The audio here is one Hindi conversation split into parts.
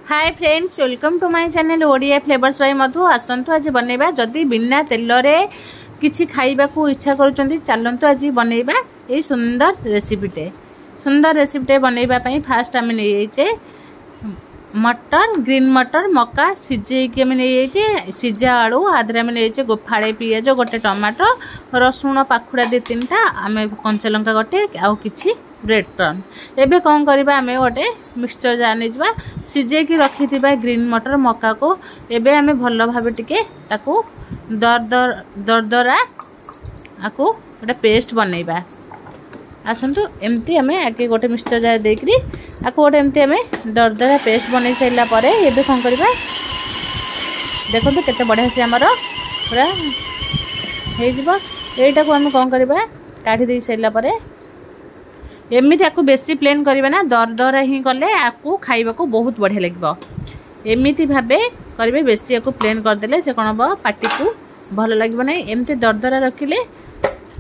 Hi friends, welcome to my channel Odia flavours by Madhu. आसंतु आज बनैबा जदि बिना तेल रे किछि खाइबा को इच्छा करूचंती चलंतु आज बनैबा ए सुंदर रेसिपीटे बनैबा पई फास्ट आमे नै जाइछे मटर ग्रीन मटर मक्का सिझे के नै जाइछे सिझा आलू आदरा में नै जाइछे फाड़े पियाज गोटे टमाटो रसुण पाखुड़ा दे तीनटा आमे कंचा लंका गोटे आउ किछि ब्रेड क्रन। एबे कौन करबा आमे गोटे मिक्सचर जार नै जबा सिझे की रखी थिबा ग्रीन मटर मक्का को एबे आमे भल्लो भाबे टिके ताकू दरदरा आकू गोटे पेस्ट बनैबा। आसंतु एमती आमे आके गोटे मिक्सचर जार देकरी आकू गोटे एमती आमे दरदरा पेस्ट बनै सैला परे एबे कौन करबा देखंतु केते बढ़िया से हमर पूरा हे जिवो। एटा को आमे कौन करबा काढी दे सैला परे एमती आपको बेसी प्लेन करबा ना दरदरा ही कले आपको खाइबा को बहुत बढ़िया लगिबो। एमती भाबे करबे बेसी आपको प्लेन कर देले से कोन बा पार्टी को भलो लगिबो नै। एमती दरदरा रखिले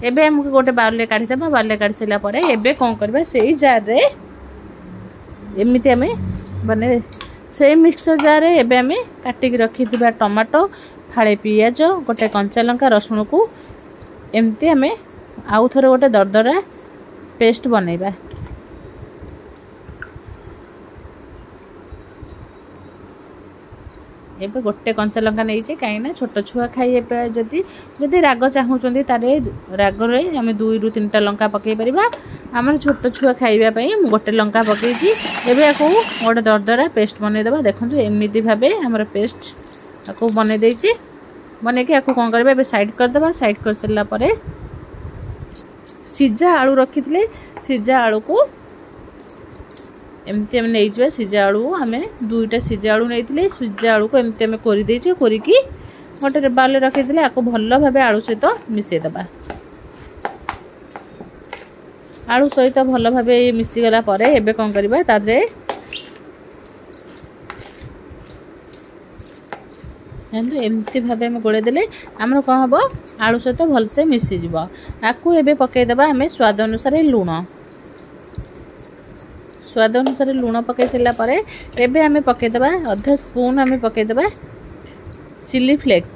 एबे हमको गोटे बाउल ले काढी देबा। बाउल ले काढी सैला परे एबे कोन करबा सेही जार रे एमती हमें बने से मिक्सचर जार रे एबे हमें काटी के रखी दिबा टमाटो फाळे पियाज गोटे कंचा लंका रसुण को एमती हमें आउ थरे गोटे दरदरा पेस्ट बनैबा। एबे गोटे कंचा लंका नै जे काई ना छोट छुआ खाइ जदि जदि राग चाहूचंदी तारे राग रे हम 2 रु 3 टा लंका पकै परिबा। हमर छोट छुआ खाइबा पई गोटे लंका पकै जी। एबे आको गोटे दरदरा पेस्ट बनै देबा। देखंतु एमिति भाबे हमर पेस्ट आको बनै देई छी। बनै के आको कोन करबा एबे साइड कर देबा। साइड कर सला परे सिझा आलू रखी थिले सिझा आलू को एमती हम नहीं जबा। सिझा आलू हमें 2टा सिझा आलू नहीं थिले सिझा आलू को एमती हमें कोरी देछे कोरी की गोटे बाउल रखी थिले आको भल्लो भाबे आलू सहित मिसे दबा। आलू सहित भल्लो भाबे मिसी गला परे एबे कोन करबा तादरे एमती भाबे में गोले देले हमर कोन हबो आलू सहित भल से मिसी जिवो। आकू एबे पकै दबा हमें स्वाद अनुसार लूण। स्वाद अनुसार लूण पकै सला परे एबे हमें पकै दबा आधा स्पून हमें पकै दबा चिली फ्लेक्स।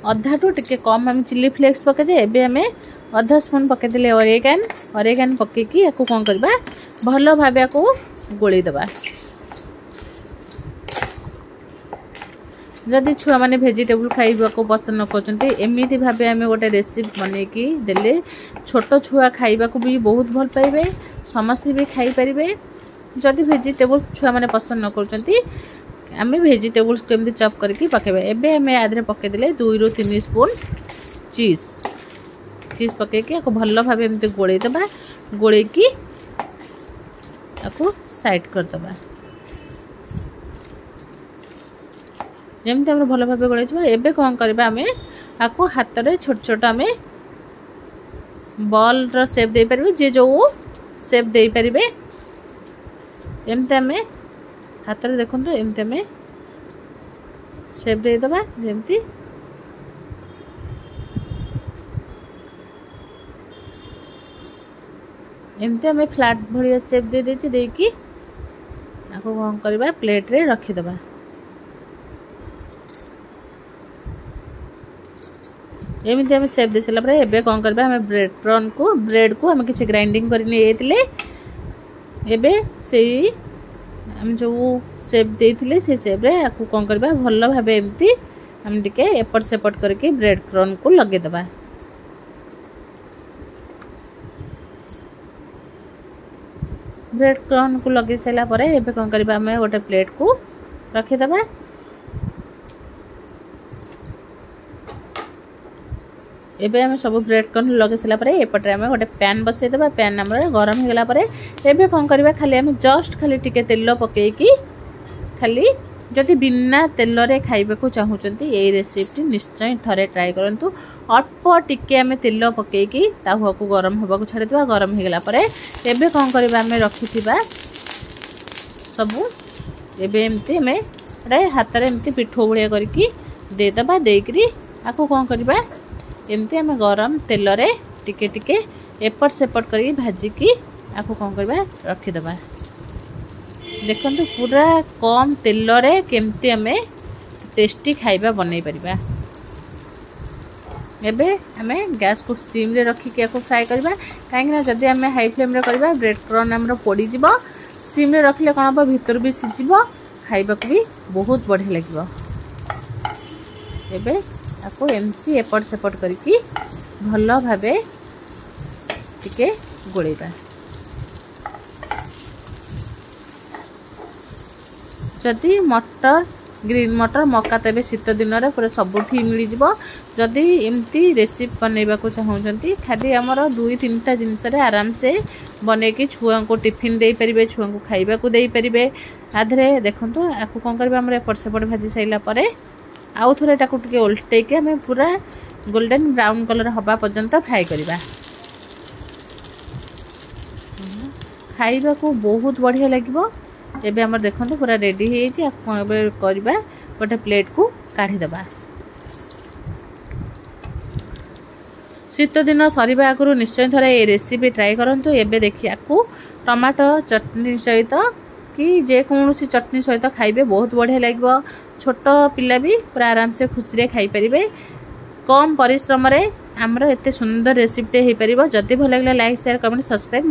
आधा टू टिके कम हम चिली फ्लेक्स पकै जे एबे हमें आधा स्पून पकै देले ऑरेगन पकै की आकू कोन करबा भलो भाबे आकू गोली दबा। जदि छुआ माने वेजिटेबल खाइबा को पसंद न करचंती एमिति भाबे हमें गोटे रेसिपी बनै की देले छोट छुआ खाइबा को भी बहुत भल पाइबे समस्त भी खाई परिबे। जदि वेजिटेबल्स छुआ माने पसंद न करचंती हमें वेजिटेबल्स को एमती चॉप करके पकेबे। एबे हमें आदरे पके देले 2 रु 3 स्पून चीज पके के आको भल्लो भाबे एमती गोळे दबा। गोळे की आको साइड कर दबा। जेमती हम भल भाव गोल एबे कौन करबा हमें आको हाथ रे छोट छोट हमें बॉल रो शेप दे परबे जे जो शेप दे परबे एमती हमें हाथ रे देखंतु एमती हमें शेप दे दबा। जेमती एमती हमें फ्लैट भलिया शेप दे देछि देकी आको कौन करबा प्लेट रे रखी दबा। एमती हमें शेप दे सला परे एबे कौन करबा हमें ब्रेड को हमें किसी ग्राइंडिंग कर एतिले एबे सेही हम जो शेप देथिले से शेप रे आकू कौन करबा भल्लो भाबे एमती हम टिके एपट सेपट करके ब्रेड क्रन को लगे दबा। ब्रेड क्रन को लगे सला परे एबे कौन करबा हमें गोटे प्लेट को रखी दबा। एबे हम सब ब्रेड क्रन लगे सला परे एपटे हम गोटे पैन बसै देबा। पैन हमर गरम हो गेला परे एबे कोन करबा खाली हम जस्ट खाली टिके तेल पके की खाली जदि बिना तेल रे खाइबा को चाहूचंती ए रेसिपी निश्चय थरे ट्राई करंतु। अल्प टिके हम तेल पके की ताहुआ को गरम होबा को छाडी देबा। गरम हो गेला परे एबे कोन करबा हम रखिथिबा सब एबे एमती हम रे हाथ रे एमती पिठो भलिया करकी दे दबा। देकरी आको कोन करबा एमती आम गरम तेल रे टिके टिके एपट सेपट कर भाजिकी आपको कौन करवा रखीदबा। देखो पूरा कम तेल रे केमती आमे टेस्टी खाइबा बनई परिबा। एबे आमे गैस को सिम रे रखी के फ्राए करबा काहेकि जदि आमे हाई फ्लेम रे करबा ब्रेड क्रन हमरो पोड़ी जिवो। सिम रे रखले कोन बा भीतर भी सिजिवो खाइबा को भी बहुत बढ़िया लागिवो। एबे आको एमती एपट सेपट करके भलो भाबे टिके गोळेबा। जदि मटर ग्रीन मटर मक्का तेबे शीत दिन रे पूरा सबुठी मिली जिवो। जदि एमती रेसिपी बनैबा को चाहउचंती खाली हमर 2-3टा जिंस रे आराम से बने के छुआ को टिफिन दे परिबे छुआ को खाइबा को दे परिबे। आधरे देखंतु आकु कोन करबे हमर एपट सेपट भाजी सैला परे आउ थोरे टाकु टिके उल्टे के हमें पूरा गोल्डन ब्राउन कलर हबा पर्यंत फ्राई करबा। खाइबा को बहुत बढ़िया लागिवो। एबे हमर देखंतु पूरा रेडी हे जे एबे करबा गोटे प्लेट को काढी दबा। शीत दिन सरीबा आगु निश्चय थोड़ा ये रेसिपी ट्राई करंतु। एबे देखिया को टमाटो चटनी सहित कि जे कोनोसी चटनी सहित खाइबे बहुत बढ़िया लागिवो। छोट पिला भी पूरा आराम से खुशी रे खाई परिबे। कम परिश्रम रे हमरो एते सुंदर रेसिपी हे परिबो। जदि भल लागला लाइक शेयर कमेंट सब्सक्राइब